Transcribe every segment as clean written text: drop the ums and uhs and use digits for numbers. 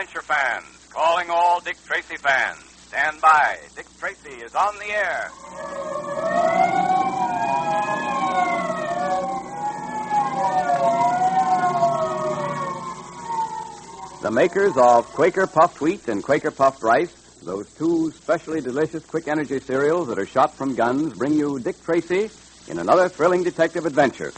adventure fans, calling all Dick Tracy fans. Stand by. Dick Tracy is on the air. The makers of Quaker Puffed Wheat and Quaker Puffed Rice, those two specially delicious quick energy cereals that are shot from guns, bring you Dick Tracy in another thrilling detective adventure.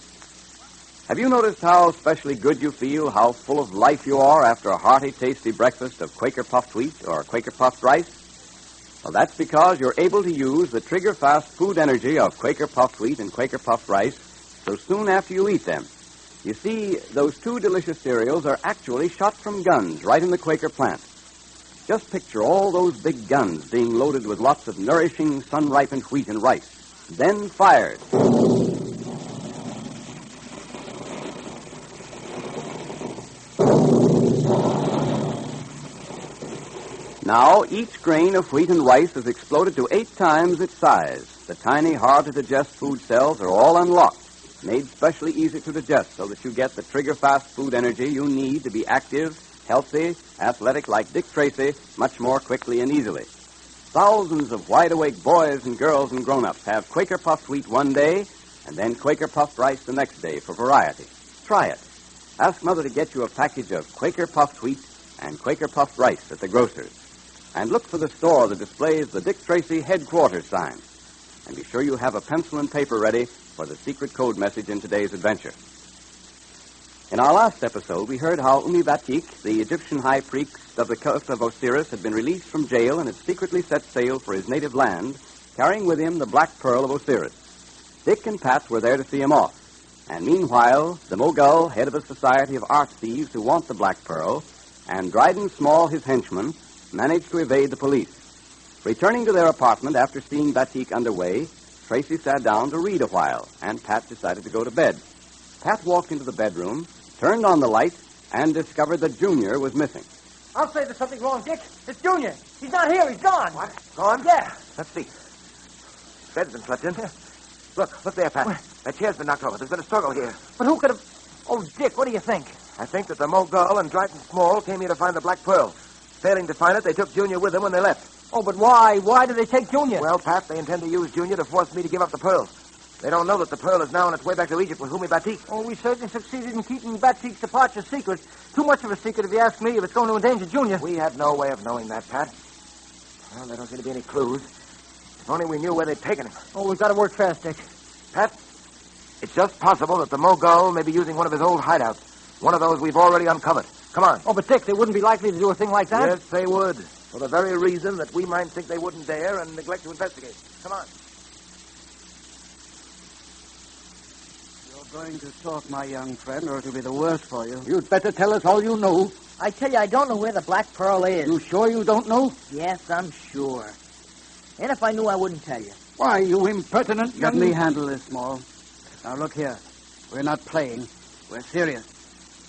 Have you noticed how specially good you feel, how full of life you are after a hearty, tasty breakfast of Quaker Puffed Wheat or Quaker Puffed Rice? Well, that's because you're able to use the trigger-fast food energy of Quaker Puffed Wheat and Quaker Puffed Rice so soon after you eat them. You see, those two delicious cereals are actually shot from guns right in the Quaker plant. Just picture all those big guns being loaded with lots of nourishing, sun-ripened wheat and rice, then fired. Now, each grain of wheat and rice is exploded to 8 times its size. The tiny, hard-to-digest food cells are all unlocked, made specially easy to digest so that you get the trigger-fast food energy you need to be active, healthy, athletic like Dick Tracy much more quickly and easily. Thousands of wide-awake boys and girls and grown-ups have Quaker Puffed Wheat one day and then Quaker Puffed Rice the next day for variety. Try it. Ask Mother to get you a package of Quaker Puffed Wheat and Quaker Puffed Rice at the grocer's. And look for the store that displays the Dick Tracy headquarters sign. And be sure you have a pencil and paper ready for the secret code message in today's adventure. In our last episode, we heard how Umi Batik, the Egyptian high priest of the cult of Osiris, had been released from jail and had secretly set sail for his native land, carrying with him the Black Pearl of Osiris. Dick and Pat were there to see him off. And meanwhile, the Mogul, head of a society of art thieves who want the Black Pearl, and Dryden Small, his henchman, managed to evade the police. Returning to their apartment after seeing Batik underway, Tracy sat down to read a while, and Pat decided to go to bed. Pat walked into the bedroom, turned on the light, and discovered that Junior was missing. I'll say there's something wrong, Dick. It's Junior. He's not here. He's gone. What? Gone? Yeah. Let's see. Bed's been slept in. Look there, Pat. That chair's been knocked over. There's been a struggle here. But who could have... Oh, Dick, what do you think? I think that the Mogul and Dryden Small came here to find the Black Pearl. Failing to find it, they took Junior with them when they left. Oh, but why? Why did they take Junior? Well, Pat, they intend to use Junior to force me to give up the pearl. They don't know that the pearl is now on its way back to Egypt with Umi Batik. Oh, we certainly succeeded in keeping Batik's departure secret. Too much of a secret, if you ask me, if it's going to endanger Junior. We had no way of knowing that, Pat. Well, there don't seem to be any clues. If only we knew where they'd taken him. Oh, we've got to work fast, Dick. Pat, it's just possible that the Mogul may be using one of his old hideouts. One of those we've already uncovered. Come on. Oh, but Dick, they wouldn't be likely to do a thing like that? Yes, they would. For the very reason that we might think they wouldn't dare and neglect to investigate. Come on. You're going to talk, my young friend, or it'll be the worse for you. You'd better tell us all you know. I tell you, I don't know where the Black Pearl is. You sure you don't know? Yes, I'm sure. And if I knew, I wouldn't tell you. Why, you impertinent young... Let me handle this, Small. Now, look here. We're not playing. We're serious.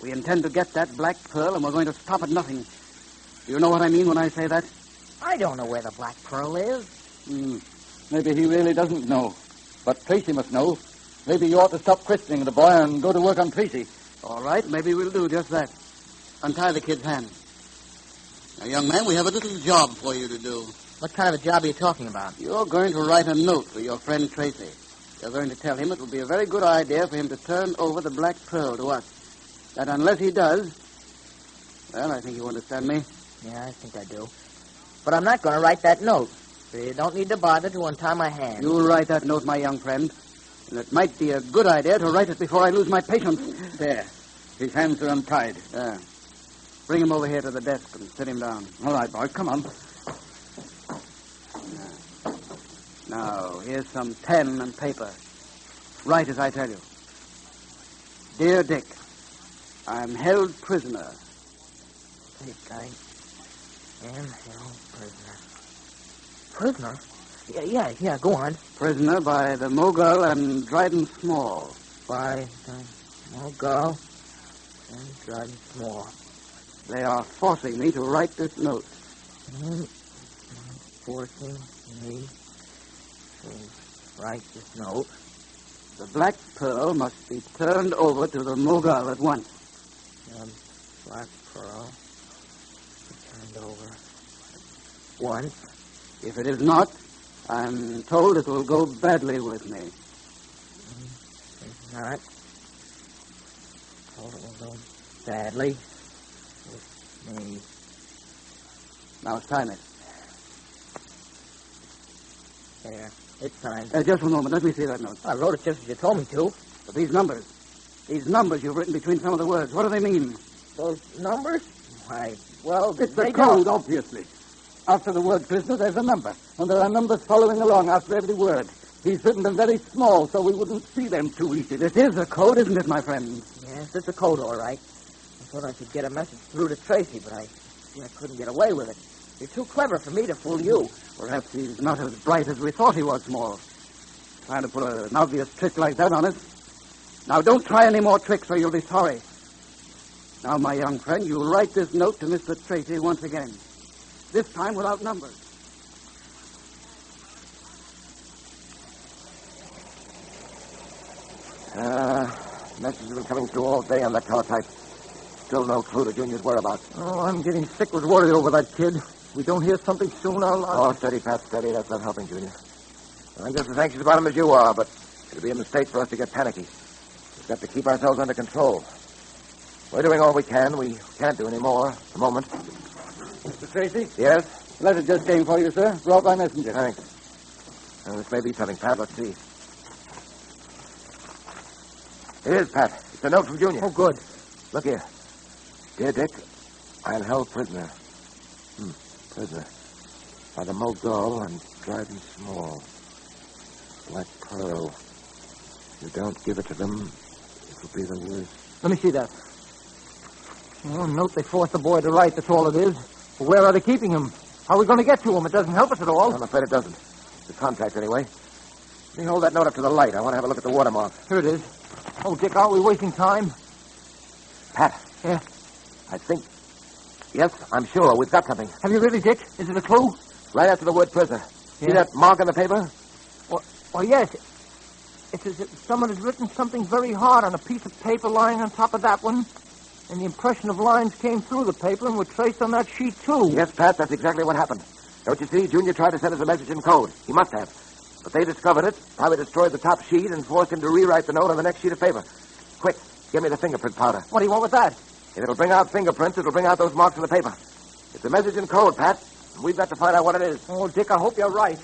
We intend to get that Black Pearl, and we're going to stop at nothing. Do you know what I mean when I say that? I don't know where the Black Pearl is. Maybe he really doesn't know. But Tracy must know. Maybe you ought to stop questioning the boy and go to work on Tracy. All right, maybe we'll do just that. Untie the kid's hands. Now, young man, we have a little job for you to do. What kind of a job are you talking about? You're going to write a note for your friend Tracy. You're going to tell him it would be a very good idea for him to turn over the Black Pearl to us. That unless he does... Well, I think you understand me. Yeah, I think I do. But I'm not going to write that note. So you don't need to bother to untie my hands. You'll write that note, my young friend. And it might be a good idea to write it before I lose my patience. There. His hands are untied. Yeah. Bring him over here to the desk and sit him down. All right, boy. Come on. Now, here's some pen and paper. Write as I tell you. Dear Dick, I'm held prisoner. Dick, I am held prisoner. Prisoner? Yeah, go on. Prisoner by the Mogul and Dryden Small. By the Mogul and Dryden Small. They are forcing me to write this note. Forcing me to write this note. The Black Pearl must be turned over to the Mogul at once. Black Pearl turned over. Once. If it is not, I'm told it will go badly with me. It's not. Oh, it will go badly with me. Now sign it. There. It's signed. Just one moment. Let me see that note. I wrote it just as you told me to. But these numbers you've written between some of the words, what do they mean? Those numbers? Why, well, It's they the code, don't. obviously. After the word prisoner, there's a number. And there are numbers following along after every word. He's written them very small so we wouldn't see them too easy. This is a code, isn't it, my friend? Yes, it's a code, all right. I thought I could get a message through to Tracy, but I couldn't get away with it. You're too clever for me to fool you. Perhaps he's not as bright as we thought he was, Small. Trying to pull an obvious trick like that on us. Now, don't try any more tricks or you'll be sorry. Now, my young friend, you'll write this note to Mr. Tracy once again. This time without numbers. Messages have been coming through all day on that teletype. Still no clue to Junior's whereabouts. Oh, I'm getting sick with worry over that kid. If we don't hear something soon, Oh, steady, Pat, steady. That's not helping, Junior. I'm just as anxious about him as you are, but it'd be a mistake for us to get panicky. We've got to keep ourselves under control. We're doing all we can. We can't do any more at the moment. Mr. Tracy? Yes? Letter just came for you, sir. Brought by messenger. Thanks. Well, this may be something, Pat. Let's see. It is, Pat. It's a note from Junior. Oh, good. Look here. Dear Dick, I am held prisoner. Prisoner. By the Mogul and Dryden Small. Black Pearl. If you don't give it to them, it will be the worst. Let me see that. Oh, a note they forced the boy to write, that's all it is. But where are they keeping him? How are we going to get to him? It doesn't help us at all. I'm afraid it doesn't. The contact, anyway. Let me hold that note up to the light. I want to have a look at the watermark. Here it is. Oh, Dick, aren't we wasting time? Pat. Yeah. I think... Yes, I'm sure. We've got something. Have you really, Dick? Is it a clue? Right after the word prisoner. See Yeah. that mark on the paper? Well, yes. It's as if someone has written something very hard on a piece of paper lying on top of that one. And the impression of lines came through the paper and were traced on that sheet, too. Yes, Pat, that's exactly what happened. Don't you see? Junior tried to send us a message in code. He must have. But they discovered it, probably destroyed the top sheet, and forced him to rewrite the note on the next sheet of paper. Quick, give me the fingerprint powder. What do you want with that? If it'll bring out fingerprints, it'll bring out those marks on the paper. It's a message in code, Pat. And we've got to find out what it is. Oh, Dick, I hope you're right.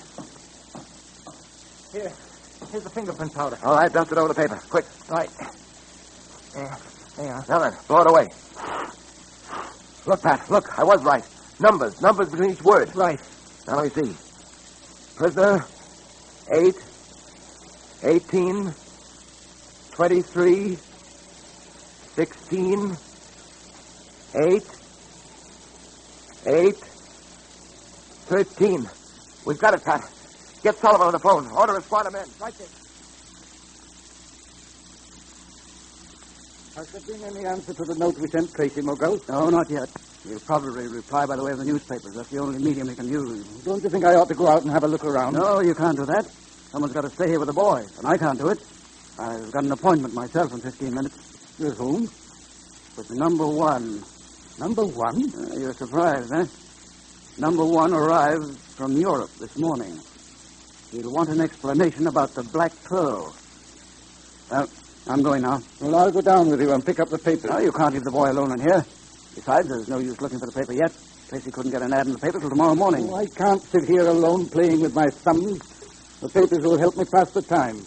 Here's the fingerprint powder. All right, dust it over the paper. Quick. Right. There you are. Now then, blow it away. Look, Pat, look. I was right. Numbers between each word. Right. Now let me see. Prisoner, 8, 18, 23, 16, 8, 8, 13. We've got it, Pat. Get Sullivan on the phone. Order a squad of men. Right there. Has there been any answer to the note we sent Tracy, Mogul? No, not yet. He'll probably reply by the way of the newspapers. That's the only medium he can use. Don't you think I ought to go out and have a look around? No, you can't do that. Someone's got to stay here with the boy, and I can't do it. I've got an appointment myself in 15 minutes. With whom? With number one. Number one? You're surprised, eh? Number one arrived from Europe this morning. He'll want an explanation about the Black Pearl. Well, I'm going now. Well, I'll go down with you and pick up the paper. No, you can't leave the boy alone in here. Besides, there's no use looking for the paper yet. Tracy couldn't get an ad in the paper till tomorrow morning. Oh, I can't sit here alone playing with my thumbs. The papers will help me pass the time.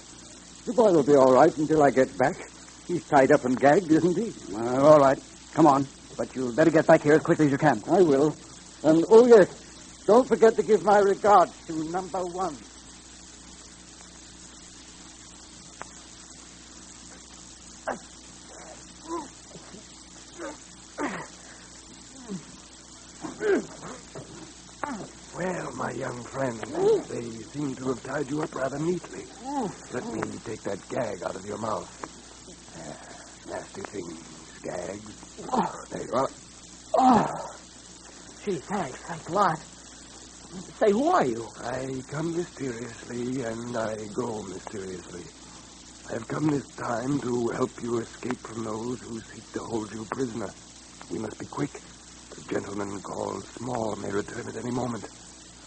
The boy will be all right until I get back. He's tied up and gagged, isn't he? All right. Come on. But you'd better get back here as quickly as you can. I will. And, oh, yes, don't forget to give my regards to number one. Well, my young friend, they seem to have tied you up rather neatly. Let me take that gag out of your mouth. Nasty things, gags. There you are. Oh. Gee, thanks a lot. Say, who are you? I come mysteriously, and I go mysteriously. I have come this time to help you escape from those who seek to hold you prisoner. We must be quick. A gentleman called Small may return at any moment.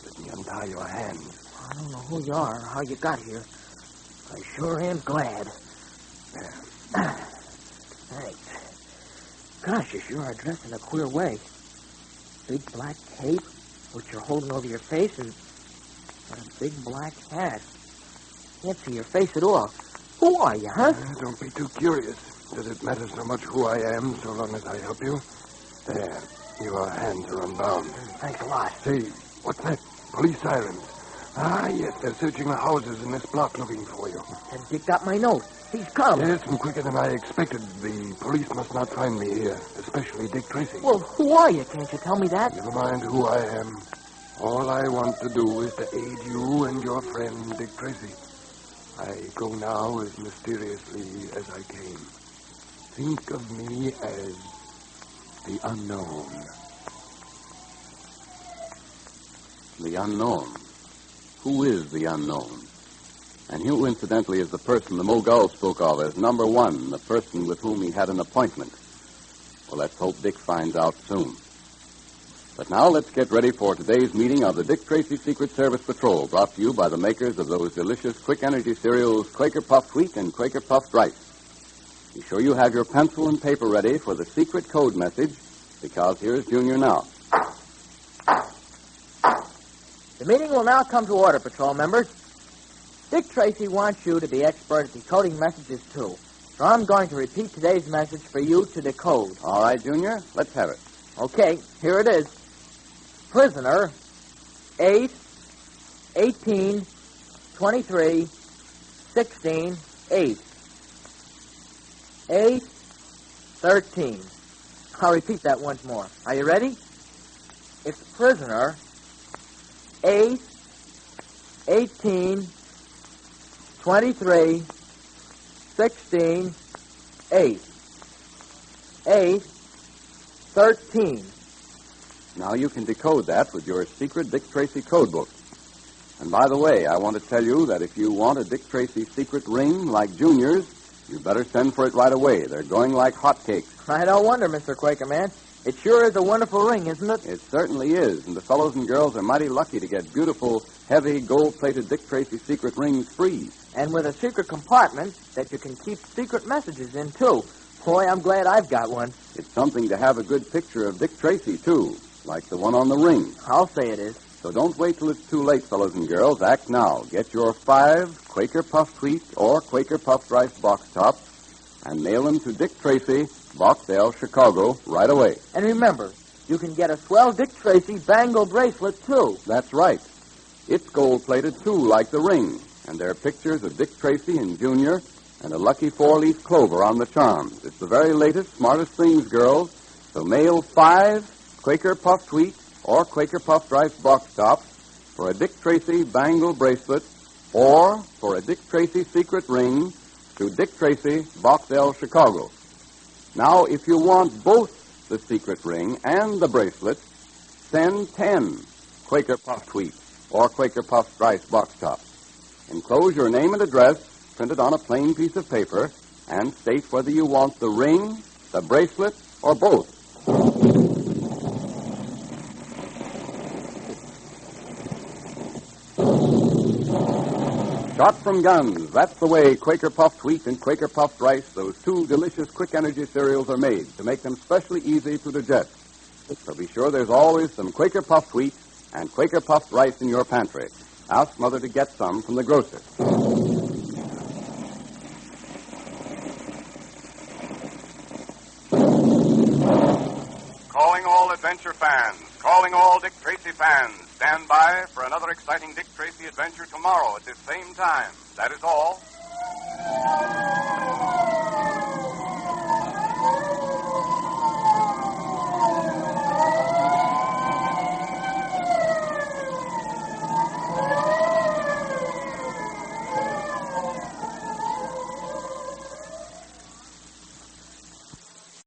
Let me untie your hands. I don't know who you are or how you got here. I sure am glad. There. Thanks. Gosh, you sure are dressed in a queer way. Big black cape, which you're holding over your face, and a big black hat. Can't see your face at all. Who are you, huh? Don't be too curious. Does it matter so much who I am so long as I help you? There. Your hands are unbound. Thanks a lot. Say, what's that? Police sirens. Ah, yes, they're searching the houses in this block looking for you. And Dick got my note. He's come. Yes, and quicker than I expected. The police must not find me here, especially Dick Tracy. Well, who are you? Can't you tell me that? Never mind who I am. All I want to do is to aid you and your friend, Dick Tracy. I go now as mysteriously as I came. Think of me as the unknown. The unknown. Who is the unknown? And who, incidentally, is the person the Mogul spoke of as number one, the person with whom he had an appointment? Well, let's hope Dick finds out soon. But now let's get ready for today's meeting of the Dick Tracy Secret Service Patrol, brought to you by the makers of those delicious quick energy cereals, Quaker Puffed Wheat and Quaker Puffed Rice. Be sure you have your pencil and paper ready for the secret code message, because here's Junior now. The meeting will now come to order, patrol members. Dick Tracy wants you to be expert at decoding messages, too. So I'm going to repeat today's message for you to decode. All right, Junior, let's have it. Okay, here it is. Prisoner, 8, 18, 23, 16, 8. 8, 13. I'll repeat that once more. Are you ready? It's prisoner, 8, 18, 23, 16, 8. 8, 13. Now you can decode that with your secret Dick Tracy code book. And by the way, I want to tell you that if you want a Dick Tracy secret ring like Junior's, you better send for it right away. They're going like hotcakes. I don't wonder, Mr. Quakerman. It sure is a wonderful ring, isn't it? It certainly is, and the fellows and girls are mighty lucky to get beautiful, heavy, gold-plated Dick Tracy secret rings free. And with a secret compartment that you can keep secret messages in, too. Boy, I'm glad I've got one. It's something to have a good picture of Dick Tracy, too, like the one on the ring. I'll say it is. So don't wait till it's too late, fellows and girls. Act now. Get your 5 Quaker Puffed Wheat or Quaker Puffed Rice box tops and mail them to Dick Tracy, Box L, Chicago, right away. And remember, you can get a swell Dick Tracy bangle bracelet, too. That's right. It's gold-plated, too, like the ring. And there are pictures of Dick Tracy and Junior and a lucky 4-leaf clover on the charms. It's the very latest, smartest things, girls. So mail 5 Quaker Puffed Wheat or Quaker Puffed Rice box tops for a Dick Tracy bangle bracelet or for a Dick Tracy secret ring to Dick Tracy, Box L, Chicago. Now, if you want both the secret ring and the bracelet, send 10 Quaker Puffed Wheat or Quaker Puffed Rice box tops. Enclose your name and address printed on a plain piece of paper and state whether you want the ring, the bracelet, or both. Shot from guns. That's the way Quaker Puffed Wheat and Quaker Puffed Rice, those 2 delicious quick energy cereals, are made to make them specially easy to digest. So be sure there's always some Quaker Puffed Wheat and Quaker Puffed Rice in your pantry. Ask Mother to get some from the grocer. Calling all adventure fans, calling all Dick Tracy fans. Stand by for another exciting Dick Tracy adventure tomorrow at this same time. That is all.